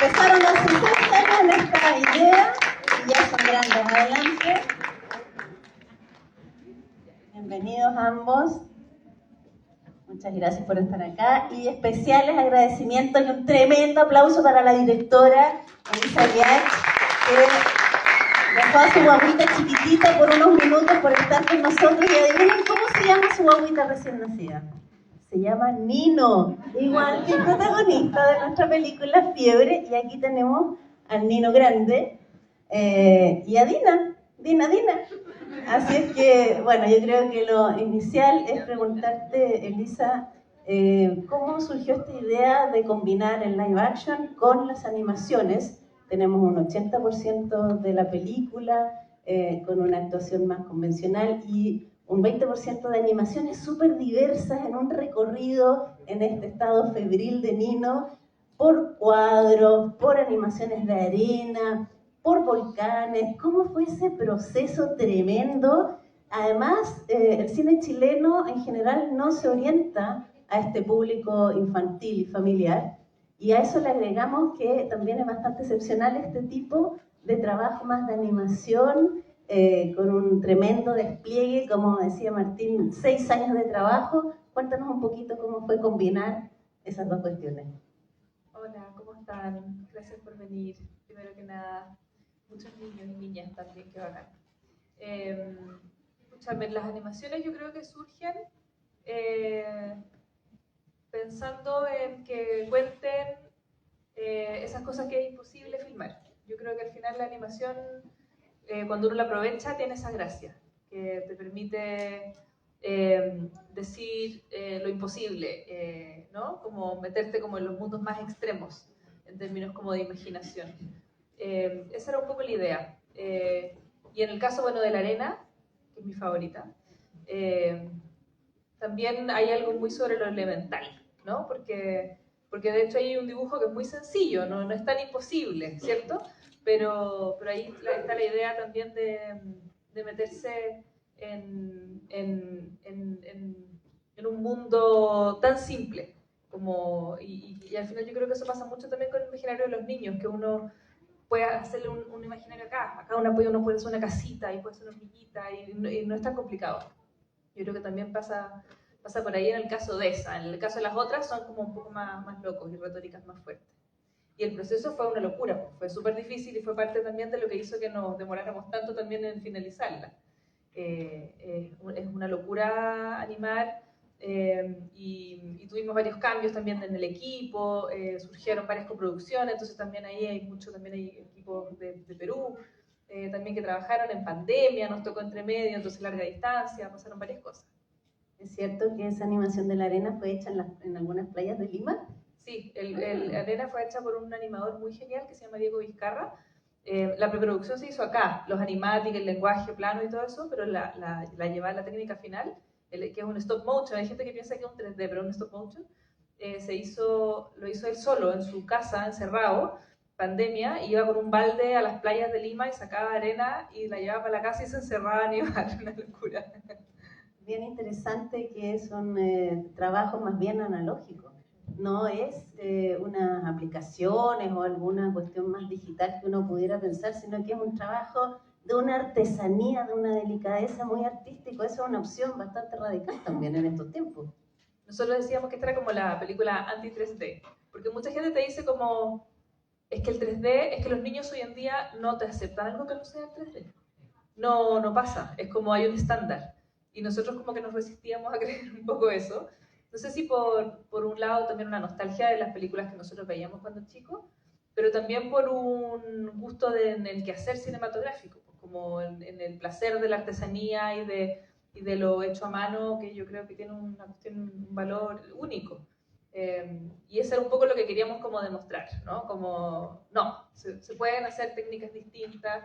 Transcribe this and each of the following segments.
empezaron hace 6 años en esta idea y ya son grandes. Adelante. Bienvenidos ambos. Muchas gracias por estar acá y especiales agradecimientos y un tremendo aplauso para la directora Elisa Liach, que dejó a su guaguita chiquitita por unos minutos por estar con nosotros. Y adivinen cómo se llama su guaguita recién nacida. Se llama Nino, igual que el protagonista de nuestra película Fiebre. Y aquí tenemos al Nino grande y a Dina. Así es que, bueno, yo creo que lo inicial es preguntarte, Elisa, ¿cómo surgió esta idea de combinar el live action con las animaciones? Tenemos un 80% de la película con una actuación más convencional y un 20% de animaciones súper diversas en un recorrido en este estado febril de Nino, por cuadros, por animaciones de arena, por volcanes. ¿Cómo fue ese proceso tremendo? Además, el cine chileno en general no se orienta a este público infantil y familiar, y a eso le agregamos que también es bastante excepcional este tipo de trabajo más de animación, con un tremendo despliegue, como decía Martín, 6 años de trabajo. Cuéntanos un poquito cómo fue combinar esas dos cuestiones. Hola, ¿cómo están? Gracias por venir. Primero que nada, muchos niños y niñas también, que bacán. Escúchame, las animaciones yo creo que surgen pensando en que cuenten esas cosas que es imposible filmar. Yo creo que al final la animación, cuando uno la aprovecha, tiene esa gracia, que te permite decir lo imposible, ¿no? Como meterte como en los mundos más extremos, en términos como de imaginación. Esa era un poco la idea. Y en el caso, bueno, de la arena, que es mi favorita, también hay algo muy sobre lo elemental, ¿no? Porque de hecho hay un dibujo que es muy sencillo, no es tan imposible, ¿cierto? Pero ahí está la idea también de meterse en un mundo tan simple. Y al final yo creo que eso pasa mucho también con el imaginario de los niños, que uno puede hacerle un imaginario acá uno puede hacer una casita y puede hacer una hormiguita y no es tan complicado. Yo creo que también pasa por ahí en el caso de esa. En el caso de las otras son como un poco más locos y retóricas más fuertes. Y el proceso fue una locura, fue súper difícil y fue parte también de lo que hizo que nos demoráramos tanto también en finalizarla. Es una locura animar, y tuvimos varios cambios también en el equipo, surgieron varias coproducciones, entonces también ahí hay equipos de Perú, también que trabajaron en pandemia, nos tocó entre medio, entonces larga distancia, pasaron varias cosas. ¿Es cierto que esa animación de la arena fue hecha en algunas playas de Lima? Sí, la arena fue hecha por un animador muy genial que se llama Diego Vizcarra. La preproducción se hizo acá, los animáticos, el lenguaje plano y todo eso, pero la llevaba a la técnica final, que es un stop motion. Hay gente que piensa que es un 3D, pero es un stop motion. Lo hizo él solo en su casa, encerrado, pandemia, iba con un balde a las playas de Lima y sacaba arena y la llevaba para la casa y se encerraba a animar, una locura. Bien interesante que son trabajos más bien analógicos. No es unas aplicaciones o alguna cuestión más digital que uno pudiera pensar, sino que es un trabajo de una artesanía, de una delicadeza muy artístico. Esa es una opción bastante radical también en estos tiempos. Nosotros decíamos que esta era como la película anti-3D, porque mucha gente te dice como, es que el 3D, es que los niños hoy en día no te aceptan algo que no sea el 3D. No pasa, es como hay un estándar. Y nosotros como que nos resistíamos a creer un poco eso. No sé si por un lado también una nostalgia de las películas que nosotros veíamos cuando chicos, pero también por un gusto en el quehacer cinematográfico, como en el placer de la artesanía y de lo hecho a mano, que yo creo que tiene un valor único. Y eso era un poco lo que queríamos como demostrar, ¿no? Como, no, se pueden hacer técnicas distintas,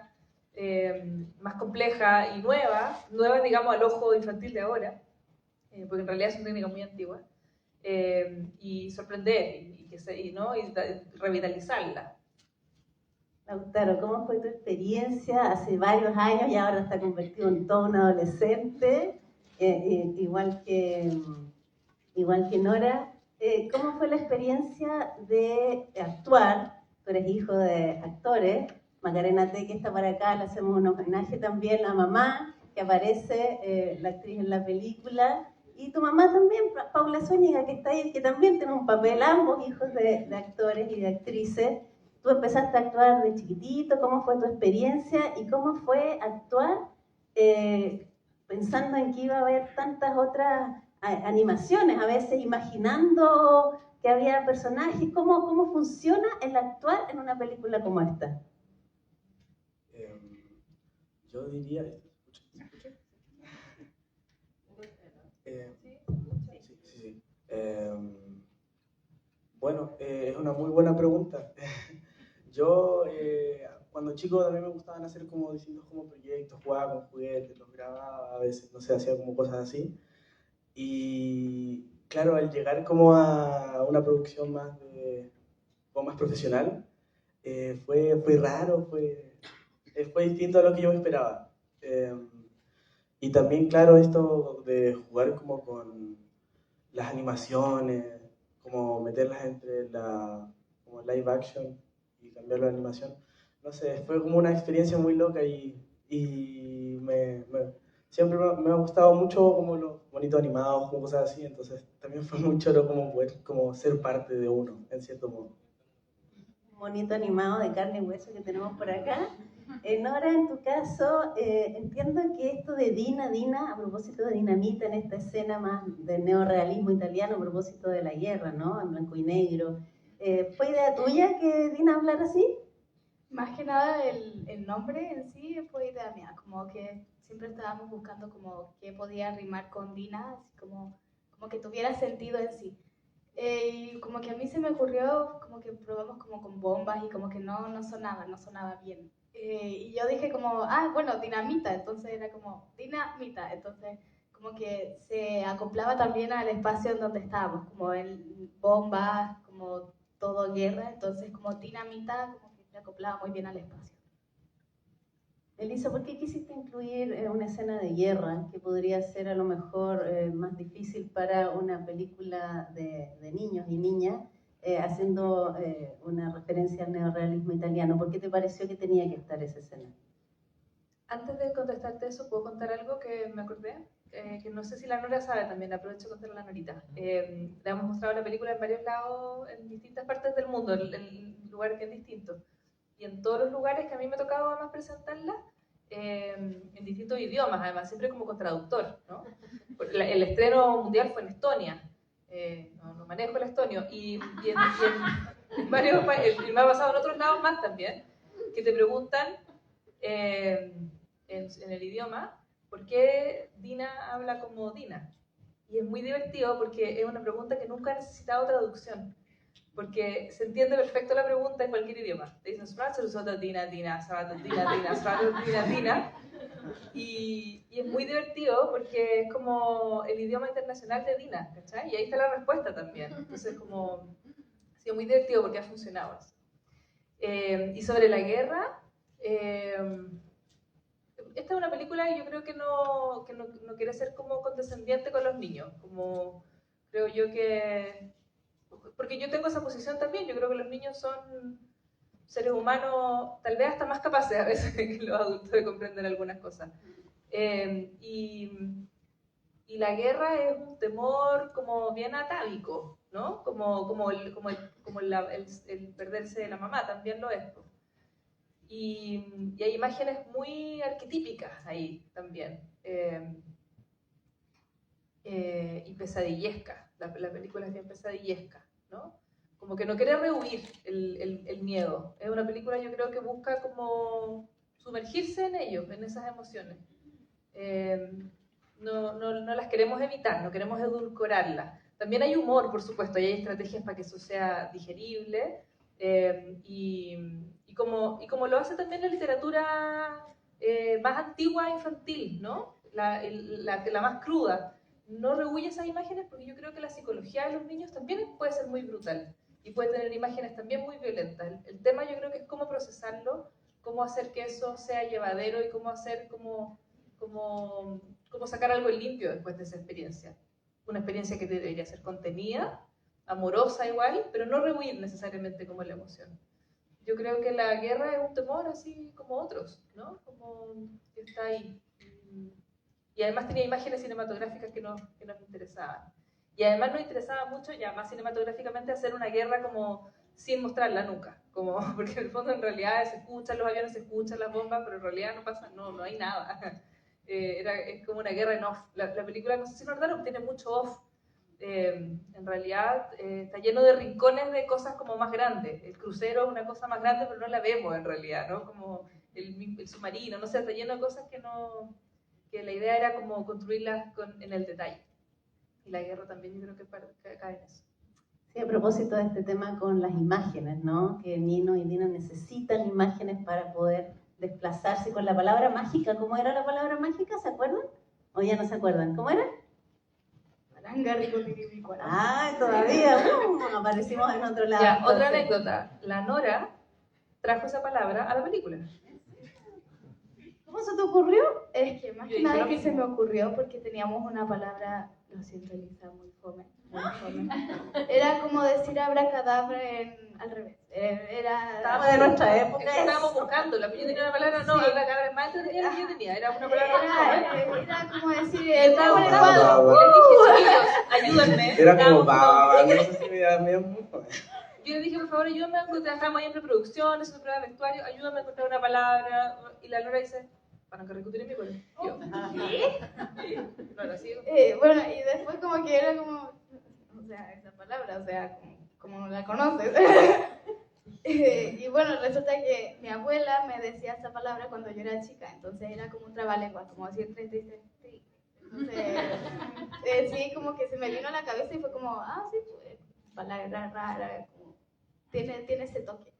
más complejas y nuevas, digamos al ojo infantil de ahora, porque en realidad son técnicas muy antiguas, y sorprender y revitalizarla. Lautaro, ¿cómo fue tu experiencia hace varios años y ahora está convertido en todo un adolescente, igual que Nora? ¿Cómo fue la experiencia de actuar? Tú tú eres hijo de actores. Macarena T, que está para acá, le hacemos un homenaje también a mamá, que aparece la actriz en la película. Y tu mamá también, Paula Zúñiga, que está ahí, que también tiene un papel, ambos hijos de actores y de actrices. Tú empezaste a actuar de chiquitito, ¿cómo fue tu experiencia? ¿Y cómo fue actuar pensando en que iba a haber tantas otras animaciones, a veces imaginando que había personajes? ¿Cómo funciona el actuar en una película como esta? Yo diría... ¿Se escucha? Sí. Bueno, es una muy buena pregunta. Yo, cuando chico, también me gustaban hacer como distintos como proyectos, jugaba con juguetes, los grababa a veces, no sé, hacía como cosas así. Y claro, al llegar como a una producción como más profesional, fue raro, fue distinto a lo que yo me esperaba. Y también, claro, esto de jugar como con las animaciones, como meterlas entre como live action y cambiar la animación. No sé, fue como una experiencia muy loca y siempre me ha gustado mucho como los bonitos animados, como cosas así, entonces también fue muy choro como poder como ser parte de uno, en cierto modo. Bonito animado de carne y hueso que tenemos por acá. Nora, en tu caso, entiendo que esto de Dina, a propósito de Dinamita, en esta escena más de neorrealismo italiano, a propósito de la guerra, ¿no? En blanco y negro, ¿fue idea tuya que Dina hablara así? Más que nada el nombre en sí fue idea mía, como que siempre estábamos buscando como qué podía rimar con Dina, así como que tuviera sentido en sí. Y como que a mí se me ocurrió, como que probamos como con bombas y como que no sonaba bien. Y yo dije como, bueno, dinamita, entonces era como dinamita, entonces como que se acoplaba también al espacio en donde estábamos, como en bombas, como todo guerra, entonces como dinamita como que se acoplaba muy bien al espacio. Elisa, ¿por qué quisiste incluir una escena de guerra que podría ser a lo mejor más difícil para una película de niños y niñas, haciendo una referencia al neorrealismo italiano? ¿Por qué te pareció que tenía que estar esa escena? Antes de contestarte eso, ¿puedo contar algo que me acordé? Que no sé si la Nora sabe también, aprovecho de contarle a la Norita. Le hemos mostrado la película en varios lados, en distintas partes del mundo, en lugares bien distintos. Y en todos los lugares que a mí me tocaba más presentarla, en distintos idiomas, además, siempre como con traductor, ¿no? El estreno mundial fue en Estonia, no manejo el estonio, y en varios países, y me ha pasado en otros lados más también, que te preguntan en el idioma, ¿por qué Dina habla como Dina? Y es muy divertido porque es una pregunta que nunca ha necesitado traducción, porque se entiende perfecto la pregunta en cualquier idioma. Te dicen, Dina, Dina, Dina, Dina. Y es muy divertido porque es como el idioma internacional de Dina, ¿cachai? Y ahí está la respuesta también. Entonces, como, ha sido muy divertido porque ha funcionado así. Y sobre la guerra, esta es una película que yo creo que no quiere ser como condescendiente con los niños, como creo yo que... Porque yo tengo esa posición también, yo creo que los niños son seres humanos tal vez hasta más capaces a veces que los adultos de comprender algunas cosas. Y la guerra es un temor como bien atávico, ¿no? Como el perderse de la mamá, también lo es. Y hay imágenes muy arquetípicas ahí también. Y pesadillescas. La película es bien pesadillesca, ¿no? Como que no quiere rehuir el miedo. Es una película, yo creo, que busca como sumergirse en ellos, en esas emociones. No las queremos evitar, no queremos edulcorarlas. También hay humor, por supuesto, y hay estrategias para que eso sea digerible. Y como lo hace también la literatura más antigua infantil, ¿no? La más cruda. No rehuye esas imágenes porque yo creo que la psicología de los niños también puede ser muy brutal y puede tener imágenes también muy violentas. El tema yo creo que es cómo procesarlo, cómo hacer que eso sea llevadero y cómo hacer cómo sacar algo limpio después de esa experiencia. Una experiencia que debería ser contenida, amorosa igual, pero no rehuir necesariamente como la emoción. yo creo que la guerra es un temor así como otros, ¿no? Como que está ahí. Y además tenía imágenes cinematográficas que nos interesaban. Y además nos interesaba mucho, ya más cinematográficamente, hacer una guerra como sin mostrarla nunca. Como, porque en el fondo en realidad se escuchan los aviones, se escuchan las bombas, pero en realidad no pasa, no hay nada. Es como una guerra en off. La película, no sé si notaron, tiene mucho off. En realidad está lleno de rincones de cosas como más grandes. El crucero es una cosa más grande, pero no la vemos en realidad, ¿no? Como el submarino, no sé, está lleno de cosas que la idea era como construirlas en el detalle. Y la guerra también yo creo que cae en eso. Sí, a propósito de este tema con las imágenes, ¿no? Que Nino y Dina necesitan imágenes para poder desplazarse con la palabra mágica. ¿Cómo era la palabra mágica? ¿Se acuerdan? ¿O ya no se acuerdan? ¿Cómo era? Ah, todavía. Aparecimos en otro lado. Ya, otra anécdota. La Nora trajo esa palabra a la película. ¿Cómo se te ocurrió? Es que más que nada que se me ocurrió porque teníamos una palabra, lo siento Elisa, muy fome. Era como decir abracadabra al revés. Estábamos de nuestra época. Estábamos buscándola, pero yo tenía una palabra, no, abracadabra es más entretenida que yo tenía, era una palabra. Era como decir, estaba buscando. Les dije, chiquillos, ayúdenme. Era como no sé si me muy fome. Yo le dije, por favor, ayúdame, estábamos ahí en preproducción, haciendo pruebas de vestuario, ayúdame a encontrar una palabra. Y la Nora dice, para que recuten mi cuerpo. ¿Qué? Nora, ¿sí? Bueno, y después como que era como, o sea, esa palabra, o sea, como no la conoces. Y bueno, resulta que mi abuela me decía esa palabra cuando yo era chica, entonces era como un trabalenguas, como decir 36. Sí. Entonces, sí, como que se me vino a la cabeza y fue como, sí, pues, palabra rara, como, tiene ese toque.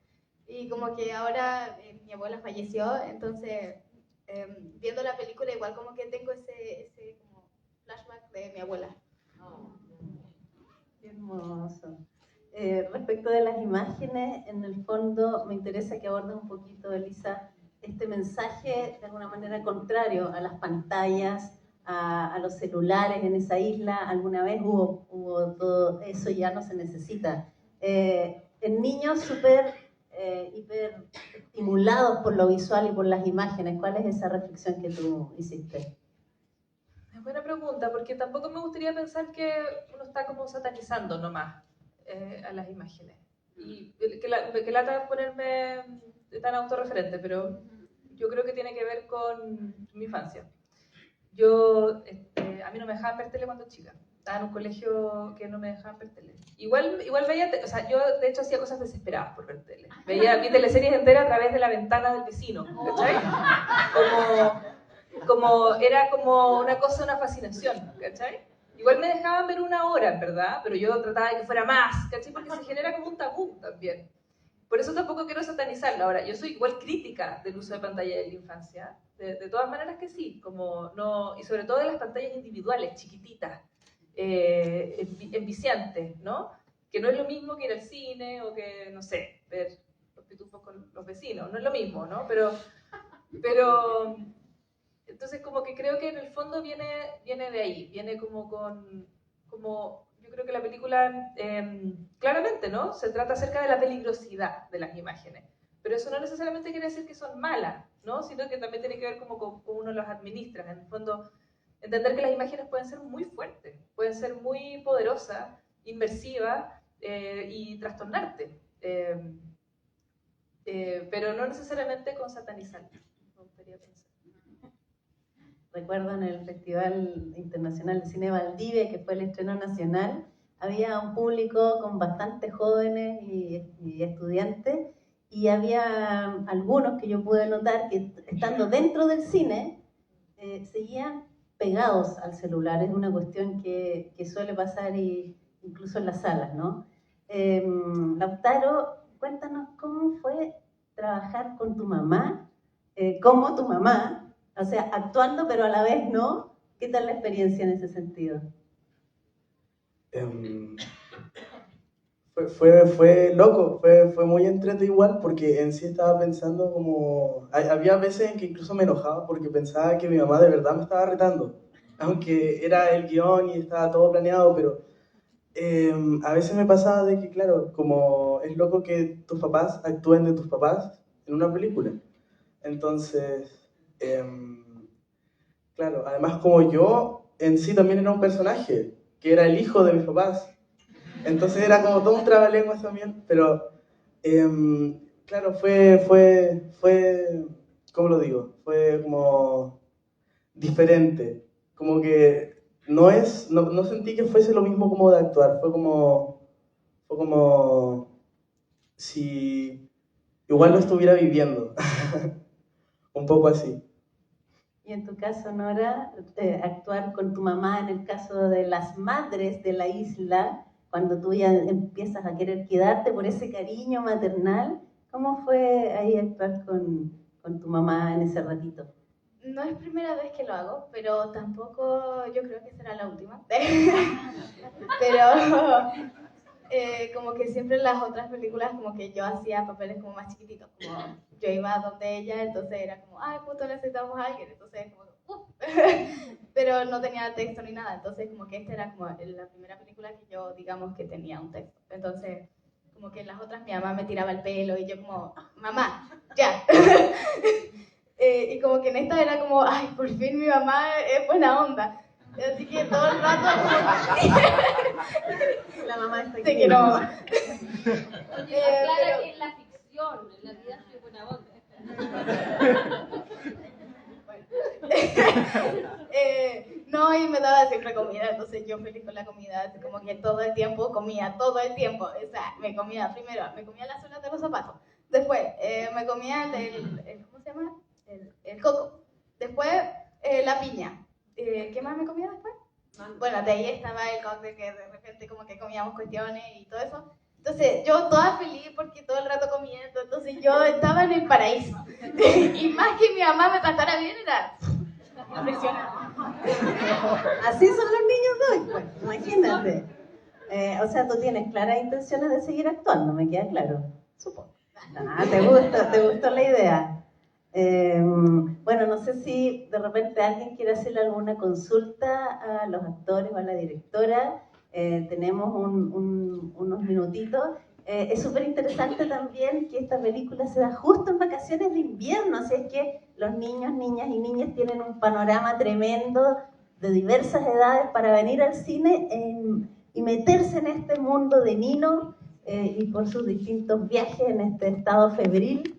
Y como que ahora mi abuela falleció, entonces viendo la película igual como que tengo ese como flashback de mi abuela. Qué hermoso. Respecto de las imágenes, en el fondo me interesa que abordes un poquito, Elisa, este mensaje de alguna manera contrario a las pantallas, a los celulares en esa isla. Alguna vez hubo todo eso, ya no se necesita. En niños súper hiper estimulados por lo visual y por las imágenes, ¿cuál es esa reflexión que tú hiciste? Es buena pregunta, porque tampoco me gustaría pensar que uno está como satanizando nomás a las imágenes. Y que lata ponerme tan autorreferente, pero yo creo que tiene que ver con mi infancia. A mí no me dejaban ver tele cuando chica. Estaba en un colegio que no me dejaban ver tele. Igual veía, o sea, yo de hecho hacía cosas desesperadas por ver tele. Veía mi teleseries enteras a través de la ventana del vecino, ¿cachai? Era como una cosa, una fascinación, ¿cachai? Igual me dejaban ver 1 hora, ¿verdad? Pero yo trataba de que fuera más, ¿cachai? Porque se genera como un tabú también. Por eso tampoco quiero satanizarlo. Ahora, yo soy igual crítica del uso de pantalla de la infancia, de todas maneras que sí, como no, y sobre todo de las pantallas individuales, chiquititas, enviciantes, ¿no? Que no es lo mismo que ir al cine o que, no sé, ver los pitufos con los vecinos, no es lo mismo, ¿no? Pero entonces como que creo que en el fondo viene de ahí, viene como yo creo que la película claramente, ¿no? Se trata acerca de la peligrosidad de las imágenes, pero eso no necesariamente quiere decir que son malas, ¿no? Sino que también tiene que ver como con cómo uno las administra. En el fondo, entender que las imágenes pueden ser muy fuertes, pueden ser muy poderosas, inmersivas y trastornarte, pero no necesariamente con satanizar, me gustaría pensar. Recuerdo en el Festival Internacional de Cine Valdivia, que fue el estreno nacional, había un público con bastantes jóvenes y estudiantes, y había algunos que yo pude notar que estando dentro del cine seguían pegados al celular. Es una cuestión que suele pasar incluso en las salas, ¿no? Lautaro, cuéntanos cómo fue trabajar con tu mamá, como tu mamá, o sea, actuando pero a la vez no. ¿Qué tal la experiencia en ese sentido? Fue loco, fue muy entretenido igual, porque en sí estaba pensando como... Había veces en que incluso me enojaba porque pensaba que mi mamá de verdad me estaba retando, aunque era el guión y estaba todo planeado, pero A veces me pasaba de que, claro, como es loco que tus papás actúen de tus papás en una película. Entonces, claro, además como yo en sí también era un personaje, que era el hijo de mis papás. Entonces era como todo un trabalenguas también, pero claro, ¿cómo lo digo? Fue como diferente, como que no sentí que fuese lo mismo como de actuar, fue como si igual lo estuviera viviendo, un poco así. Y en tu caso, Nora, actuar con tu mamá en el caso de las madres de la isla, cuando tú ya empiezas a querer quedarte por ese cariño maternal, ¿cómo fue ahí actuar con tu mamá en ese ratito? No es primera vez que lo hago, pero tampoco yo creo que será la última. Pero como que siempre en las otras películas como que yo hacía papeles como más chiquititos, como yo iba donde ella, entonces era como, ay, justo necesitamos a alguien, entonces como, pero no tenía texto ni nada, entonces como que esta era como la primera película que yo digamos que tenía un texto, entonces como que en las otras mi mamá me tiraba el pelo y yo como, mamá, ya. Y como que en esta era como, ay, por fin mi mamá es buena onda. Así que todo el rato La mamá está te aquí. quiero, mamá. Clara Pero- que en la ficción, en la vida soy buena onda. No, y me daba siempre comida, entonces yo feliz con la comida, así como que todo el tiempo comía, todo el tiempo, o sea, me comía primero, me comía las suelas de los zapatos, después me comía ¿cómo se llama? El coco, después la piña, ¿qué más me comía después? Bueno, de ahí estaba el cóctel que de repente como que comíamos cuestiones y todo eso. Entonces, yo toda feliz porque todo el rato comiendo, entonces yo estaba en el paraíso. Y más que mi mamá me tratara bien, era impresionante. Así son los niños de hoy, pues, imagínate. O sea, tú tienes claras intenciones de seguir actuando, me queda claro. Supongo. Ah, te gustó la idea. Bueno, no sé si de repente alguien quiere hacerle alguna consulta a los actores o a la directora. Tenemos unos minutitos. Es súper interesante también que esta película se da justo en vacaciones de invierno, así es que los niños, niñas y niñas tienen un panorama tremendo de diversas edades para venir al cine y meterse en este mundo de Nino y por sus distintos viajes en este estado febril.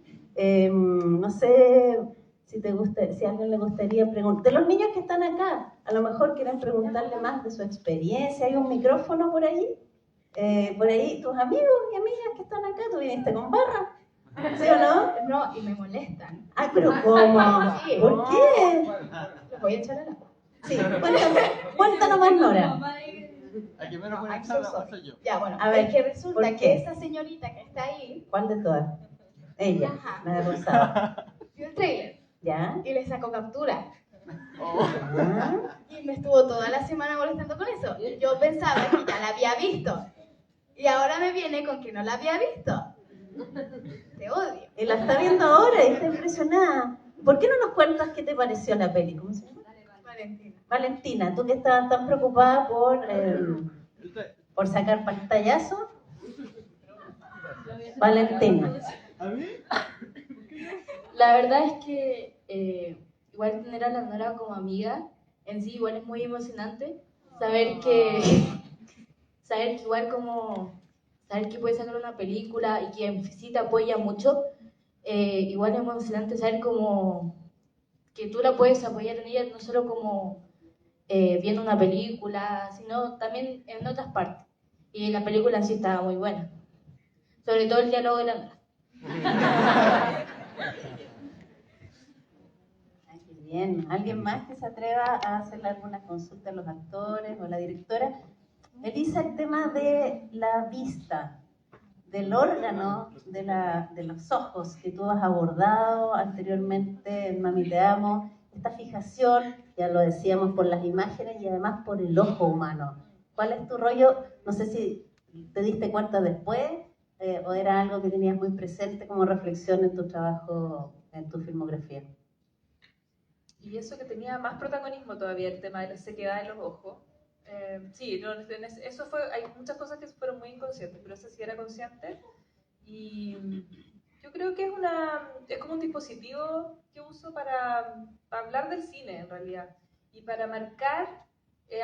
No sé si a alguien le gustaría preguntar. De los niños que están acá, a lo mejor quieren preguntarle más de su experiencia. ¿Hay un micrófono por ahí? Por ahí, tus amigos y amigas que están acá, ¿tú viniste con barra? ¿Sí o no? No, y me molestan. Ay, pero ¿cómo? Sí. ¿Por qué? Les voy a echar al agua. Sí, cuéntanos más, Nora. Aquí menos I'm conectada so sorry. soy yo. Ya, bueno, A ver, es que ¿por resulta qué? que esa señorita que está ahí ¿Cuál de todas? Ella, Ajá. la de rosada. vio el trailer ¿Ya? y le sacó captura. ¿Ah? Y me estuvo toda la semana molestando con eso. Y yo pensaba que ya la había visto. Y ahora me viene con que no la había visto. Te odio. Y la está viendo ahora y está impresionada. ¿Por qué no nos cuentas qué te pareció la peli? ¿Cómo se llama? Valentina. Valentina, tú que estabas tan preocupada por sacar pantallazo. Valentina. ¿A mí? La verdad es que igual tener a la Nora como amiga en sí igual es muy emocionante. Saber que igual como saber que puede sacar una película y que sí te apoya mucho, igual es muy emocionante saber como que tú la puedes apoyar en ella no solo como viendo una película, sino también en otras partes. Y la película en sí estaba muy buena. Sobre todo el diálogo de la Nora. Ay, qué bien. ¿Alguien más que se atreva a hacerle alguna consulta a los actores o a la directora? Elisa, el tema de la vista, del órgano, de los ojos que tú has abordado anteriormente en Mami Te Amo, esta fijación, ya lo decíamos, por las imágenes y además por el ojo humano. ¿Cuál es tu rollo? No sé si te diste cuenta después o era algo que tenías muy presente como reflexión en tu trabajo, en tu filmografía. Y eso que tenía más protagonismo todavía, el tema de la sequedad en los ojos. Sí, no, eso fue, hay muchas cosas que fueron muy inconscientes, pero esa sí era consciente. Y yo creo que es como un dispositivo que uso para hablar del cine, en realidad, y para marcar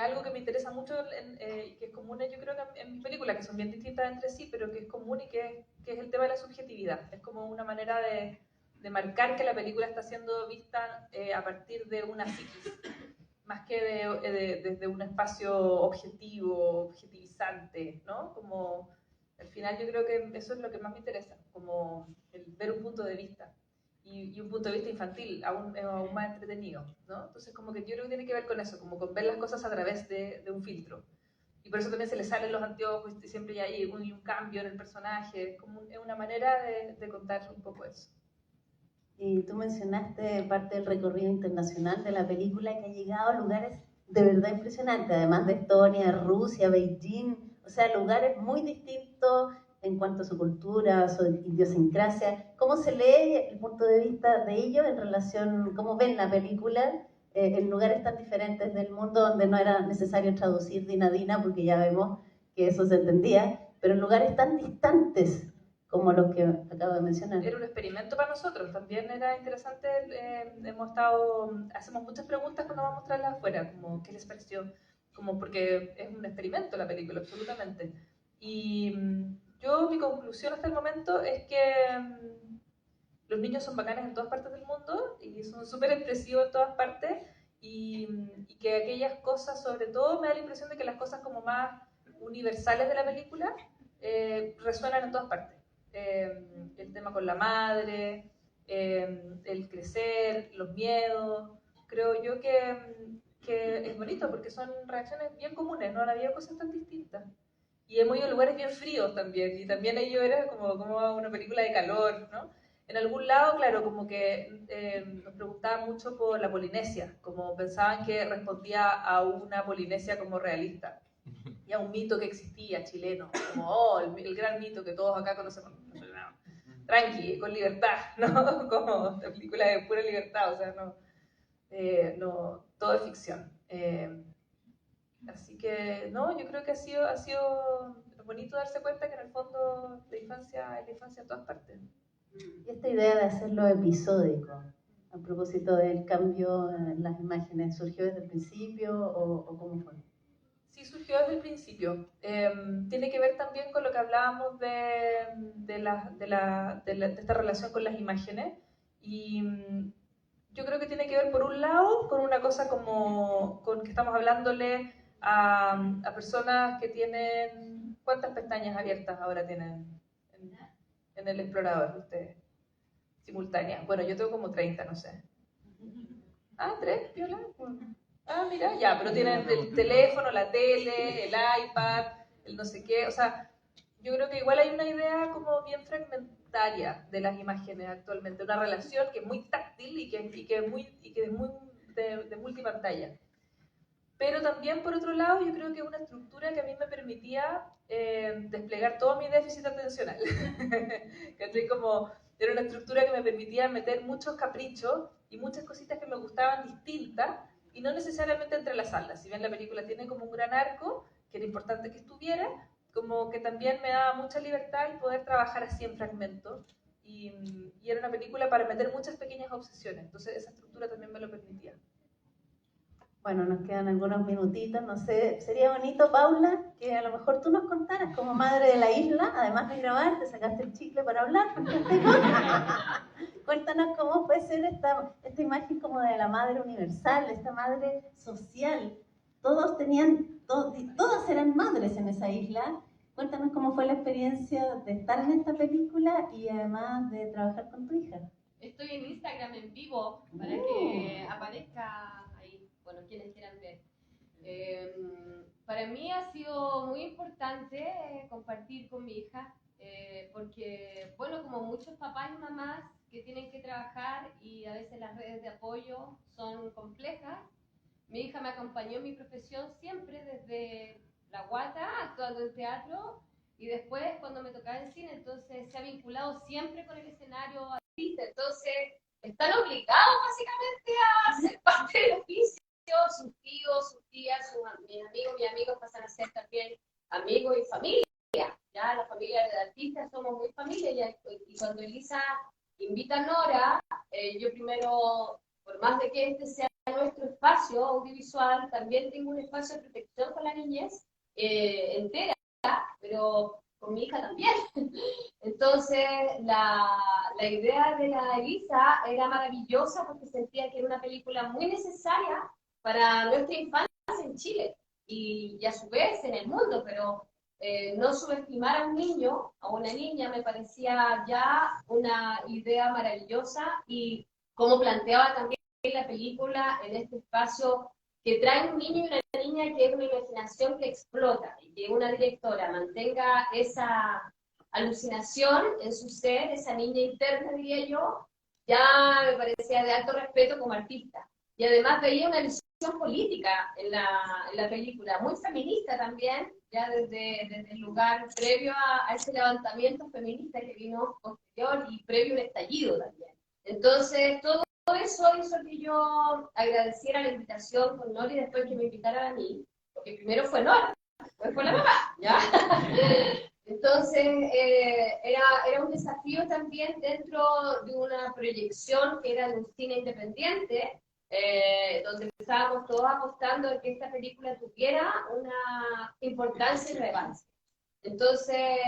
algo que me interesa mucho, que es común, yo creo que en mis películas, que son bien distintas entre sí, pero que es común y que es el tema de la subjetividad. Es como una manera de marcar que la película está siendo vista a partir de una psiquis, más que desde un espacio objetivo, objetivizante, ¿no? Como, al final yo creo que eso es lo que más me interesa, como el ver un punto de vista. Y un punto de vista infantil, aún más entretenido, ¿no? Entonces, como que yo creo que tiene que ver con eso, como con ver las cosas a través de un filtro. Y por eso también se le salen los anteojos y siempre hay un cambio en el personaje. Es una manera de contar un poco eso. Y tú mencionaste parte del recorrido internacional de la película, que ha llegado a lugares de verdad impresionantes, además de Estonia, Rusia, Beijing, o sea, lugares muy distintos en cuanto a su cultura, su idiosincrasia. ¿Cómo se lee el punto de vista de ellos en relación, cómo ven la película en lugares tan diferentes del mundo donde no era necesario traducir Dina Dina, porque ya vemos que eso se entendía, pero en lugares tan distantes como los que acabo de mencionar? Era un experimento para nosotros, también era interesante, hacemos muchas preguntas cuando vamos a mostrarlas afuera, como qué les pareció, como porque es un experimento la película, absolutamente. Y mi conclusión hasta el momento es que los niños son bacanes en todas partes del mundo y son súper expresivos en todas partes y que aquellas cosas, sobre todo me da la impresión de que las cosas como más universales de la película resuenan en todas partes. El tema con la madre, el crecer, los miedos. Creo yo que es bonito porque son reacciones bien comunes, no había cosas tan distintas. Y hemos ido a lugares bien fríos también, y también ello era como una película de calor, ¿no? En algún lado, claro, como que nos preguntaban mucho por la Polinesia, como pensaban que respondía a una Polinesia como realista y a un mito que existía chileno, como el gran mito que todos acá conocemos. Tranqui, con libertad, ¿no? Como la película de pura libertad, o sea, no, todo es ficción. Así que, no, yo creo que ha sido bonito darse cuenta que en el fondo la infancia es la infancia en todas partes. Y esta idea de hacerlo episódico, a propósito del cambio en las imágenes, ¿surgió desde el principio o cómo fue? Sí, surgió desde el principio. Tiene que ver también con lo que hablábamos de esta relación con las imágenes. Y yo creo que tiene que ver, por un lado, con una cosa como con que estamos hablándole a personas que tienen... ¿Cuántas pestañas abiertas ahora tienen en el explorador ustedes? Simultáneas. Bueno, yo tengo como 30, no sé. Ah, 3, Viola. Ah, mira, ya, pero tienen el teléfono, la tele, el iPad, el no sé qué. O sea, yo creo que igual hay una idea como bien fragmentaria de las imágenes actualmente, una relación que es muy táctil y que es muy de multipantalla. Pero también, por otro lado, yo creo que es una estructura que a mí me permitía desplegar todo mi déficit atencional. Como era una estructura que me permitía meter muchos caprichos y muchas cositas que me gustaban distintas y no necesariamente entrelazarlas. Si bien la película tiene como un gran arco, que era importante que estuviera, como que también me daba mucha libertad el poder trabajar así en fragmentos. Y era una película para meter muchas pequeñas obsesiones. Entonces esa estructura también me lo permitía. Bueno, nos quedan algunos minutitos, no sé, sería bonito, Paula, que a lo mejor tú nos contaras como madre de la isla, además de grabar, te sacaste el chicle para hablar, cuéntanos cómo fue ser esta imagen como de la madre universal, de esta madre social. Todas eran madres en esa isla. Cuéntanos cómo fue la experiencia de estar en esta película y además de trabajar con tu hija. Estoy en Instagram en vivo para que aparezca ahí, bueno, quienes quieran ver. Para mí ha sido muy importante compartir con mi hija, porque, bueno, como muchos papás y mamás que tienen que trabajar y a veces las redes de apoyo son complejas, mi hija me acompañó en mi profesión siempre desde la guata, actuando en teatro, y después cuando me tocaba en cine, entonces se ha vinculado siempre con el escenario. Entonces, están obligados básicamente a ser parte del oficio. sus tíos, sus tías, mis amigos pasan a ser también amigos y familia. Ya la familia de artistas somos muy familia, y cuando Elisa invita a Nora, yo primero, por más de que este sea nuestro espacio audiovisual, también tengo un espacio de protección con la niñez entera, pero con mi hija también. Entonces, la idea de la Elisa era maravillosa porque sentía que era una película muy necesaria para nuestra infancia en Chile y a su vez en el mundo, pero no subestimar a un niño, a una niña, me parecía ya una idea maravillosa, y como planteaba también la película en este espacio que trae un niño y una niña que es una imaginación que explota, y que una directora mantenga esa alucinación en su ser, esa niña interna, diría yo, ya me parecía de alto respeto como artista. Y además veía una visión política en la película, muy feminista también, ya desde el lugar previo a ese levantamiento feminista que vino posterior y previo al estallido también. Entonces, todo eso hizo que yo agradeciera la invitación con Nora y después que me invitaran a mí, porque primero fue Nora, después fue la mamá, ¿ya? Entonces, era un desafío también dentro de una proyección que era de un cine independiente, donde estábamos todos apostando en que esta película tuviera una importancia y relevancia. Entonces,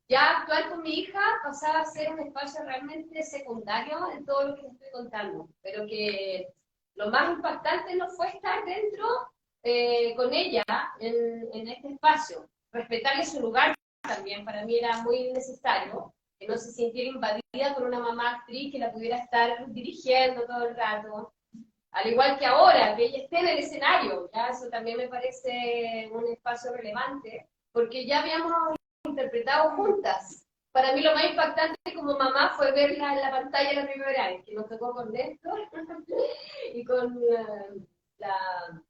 ya actuar con mi hija pasaba a ser un espacio realmente secundario en todo lo que les estoy contando, pero que lo más impactante no fue estar dentro con ella en este espacio, respetarle su lugar también, para mí era muy necesario, que no se sintiera invadida por una mamá actriz que la pudiera estar dirigiendo todo el rato, al igual que ahora, que ella esté en el escenario, ¿ya? Eso también me parece un espacio relevante, porque ya habíamos interpretado juntas. Para mí lo más impactante como mamá fue verla en la pantalla la primera vez, que nos tocó con Néstor y con la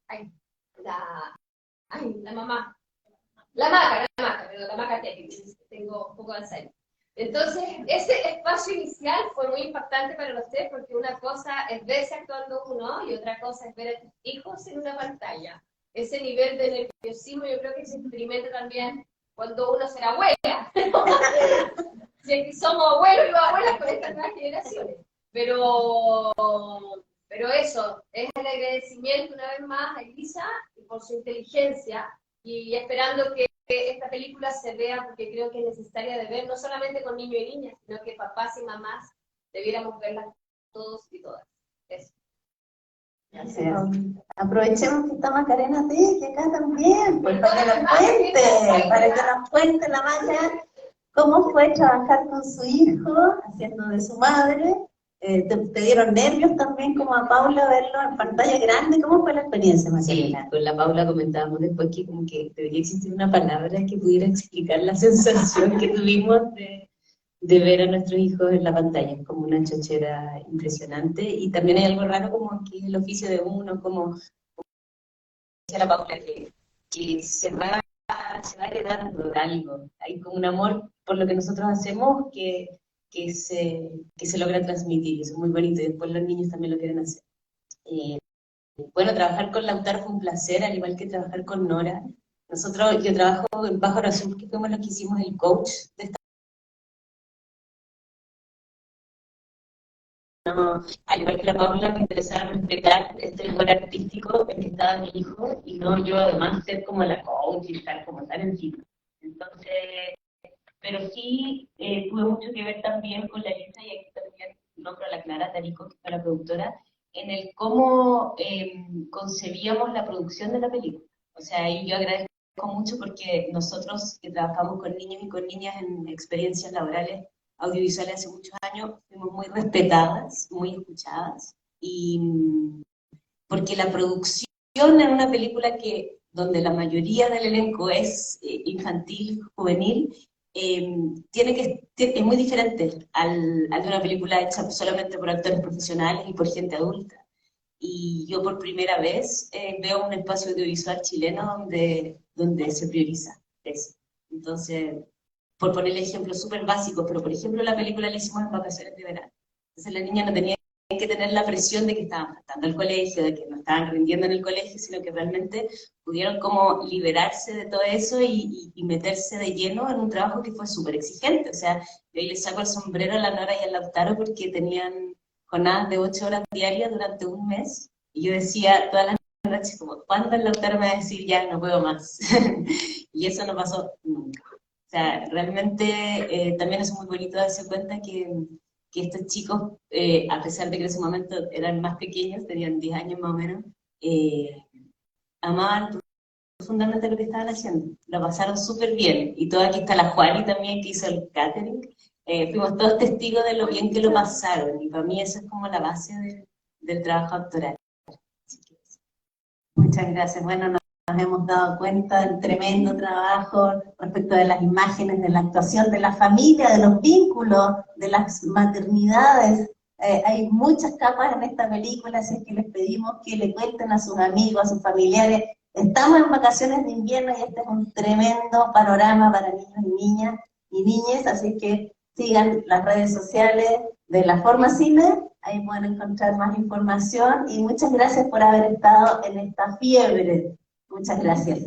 mamá. La maca, que tengo un poco de Alzheimer. Entonces, ese espacio inicial fue muy impactante para los tres, porque una cosa es verse actuando uno y otra cosa es ver a tus hijos en una pantalla. Ese nivel de nerviosismo yo creo que se experimenta también cuando uno será abuela. Si aquí somos abuelos y abuelas con estas nuevas generaciones. Pero eso, es el agradecimiento una vez más a Elisa por su inteligencia, y esperando que esta película se vea, porque creo que es necesaria de ver, no solamente con niños y niñas, sino que papás y mamás debiéramos verla todos y todas. Eso. Gracias. Aprovechemos que está Macarena T, que acá también, pues para que nos cuente la Maca cómo fue trabajar con su hijo, haciendo de su madre. ¿Te dieron nervios también, como a Paula, verlo en pantalla grande? ¿Cómo fue la experiencia, Macarena? Sí, con la Paula comentábamos después que como que debería existir una palabra que pudiera explicar la sensación que tuvimos de ver a nuestros hijos en la pantalla. Es como una chochera impresionante, y también hay algo raro como que es el oficio de uno, como decía la Paula, que se va heredando algo. Hay como un amor por lo que nosotros hacemos que se logra transmitir, y eso es muy bonito, y después los niños también lo quieren hacer. Bueno, trabajar con Lautaro fue un placer, al igual que trabajar con Nora. Yo trabajo en Pájaro Azul, que fuimos los que hicimos el coach de esta. No, al igual que la Paula, me interesaba respetar este lugar artístico en que estaba mi hijo, y no yo además ser como la coach y estar como tan encima. Entonces, pero sí tuve mucho que ver también con la Elisa, y aquí también nombro a la Clara Tarico, que fue la productora, en el cómo concebíamos la producción de la película. O sea, ahí yo agradezco mucho, porque nosotros que trabajamos con niños y con niñas en experiencias laborales audiovisuales hace muchos años, fuimos muy respetadas, muy escuchadas, y porque la producción en una película donde la mayoría del elenco es infantil, juvenil, es muy diferente al de una película hecha solamente por actores profesionales y por gente adulta. Y yo por primera vez veo un espacio audiovisual chileno donde se prioriza eso. Entonces, por ponerle ejemplos súper básicos, pero por ejemplo la película la hicimos en vacaciones de verano. Entonces la niña no tenía que tener la presión de que estaban faltando al colegio, de que no estaban rindiendo en el colegio, sino que realmente pudieron como liberarse de todo eso y meterse de lleno en un trabajo que fue súper exigente. O sea, yo ahí les saco el sombrero a la Nora y al Lautaro porque tenían jornadas de 8 horas diarias durante un mes, y yo decía todas las noches como, ¿cuándo el Lautaro me va a decir ya no puedo más? Y eso no pasó nunca. O sea, realmente también es muy bonito darse cuenta que estos chicos, a pesar de que en ese momento eran más pequeños, tenían 10 años más o menos, amaban profundamente lo que estaban haciendo. Lo pasaron súper bien. Y toda aquí está la Juani también, que hizo el catering. Fuimos todos testigos de lo bien que lo pasaron. Y para mí eso es como la base del trabajo actoral. Muchas gracias. Bueno, nos hemos dado cuenta del tremendo trabajo respecto de las imágenes, de la actuación, de la familia, de los vínculos, de las maternidades. Hay muchas capas en esta película, así es que les pedimos que le cuenten a sus amigos, a sus familiares. Estamos en vacaciones de invierno y este es un tremendo panorama para niños y niñas y niñas, así que sigan las redes sociales de La Forma Cine, ahí pueden encontrar más información, y muchas gracias por haber estado en esta fiebre. Muchas gracias.